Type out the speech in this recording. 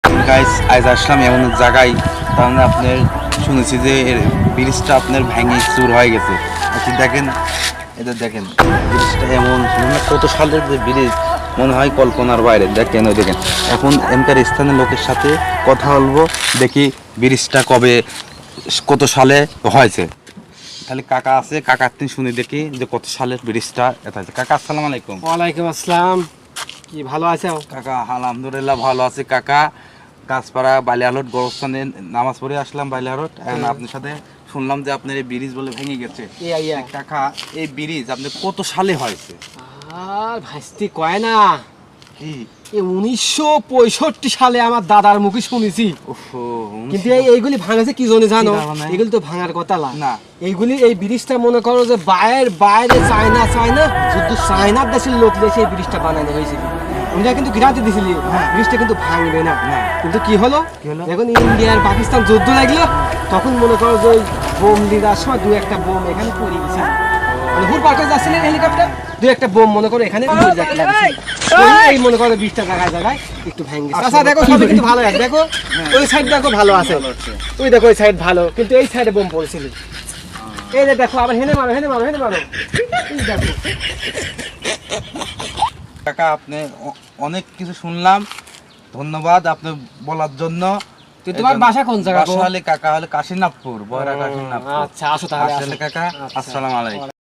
Guys আজ আসলাম এমন এক জায়গায় তাহলে আপনার শুনেছি যে ব্রিজটা আপনার ভেঙে চুর হয়ে গেছে। আচ্ছা দেখেন, এটা দেখেন ব্রিজটা এমন কত সালের যে ব্রিজ, মনে হয় কল্পনার বাইরে। দেখেন ওই দেখেন, এখন এখানকার স্থানীয় লোকের সাথে কথা বলবো, দেখি ব্রিজটা কবে কত সালে হয়েছে। তাহলে কাকা আছে, কাকার থেকে শুনে দেখি যে কত সালের ব্রিজটা এটা আছে। কাকা আসসালামু আলাইকুম। ওয়ালাইকুম আসসালাম। কি ভালো আছো? কাকা আলহামদুলিল্লাহ ভালো আছি কাকা। গাছপাড়া বালিয়ালট গোরস্থানে নামাজ পড়ে আসলাম বালিয়ালট। এখন আপনার সাথে শুনলাম যে আপনার এই ব্রিজ বলে ভেঙে গেছে। কাকা এই ব্রিজ আপনার কত সালে হয়েছে? আর ভাইস্তি কয় না, কি এই 1965 সালে আমার দাদার মুখে শুনেছি। ওহো, কিন্তু এইগুলি ভাঙেছে কি জন্য জানো? কি কারণে? এগুলি তো ভাঙার কথা না। এইগুলি এই ব্রিজটা মনে করো যে বাইরে চায়না শুধু চায়নার দেশের লোক দেশে এই ব্রিজটা বানানো হয়েছিল। আমরা কিন্তু গিরাতে দিছিলি ব্রিজটা কিন্তু ভাঙবে না। কিন্তু কি হলো, এখন ইন্ডিয়া আর পাকিস্তান যুদ্ধ লাগলো, তখন মনে করো যে ওই বোম দিয়ে যাওয়ার সময় দু একটা বোম এখানে পড়ে গেছিল। মানে হুর পাল্টা যাচ্ছিলেন হেলিকপ্টার, দু একটা বোম মনে করো এখানে এই মনে করো 20টা জায়গায় একটু ভেঙে গেছে। আচ্ছা দেখো সবই কিন্তু ভালো আছে, দেখো ওই সাইড দেখো ভালো আছে, ওই দেখো ওই সাইড ভালো, কিন্তু এই সাইডে বোম পড়েছিল। এই যে দেখো আবার হেনে মারো এই দেখো। কাকা আপনি অনেক কিছু শুনলাম, ধন্যবাদ আপনি বলার জন্য। তুই তোমার বাসা কোন জায়গা? বাসা হলে কাকা হলে কাশীনাথপুর, বয়রা কাশীনাথপুর। আচ্ছা আসো তাহলে আসলে কাকা আসসালামু আলাইকুম।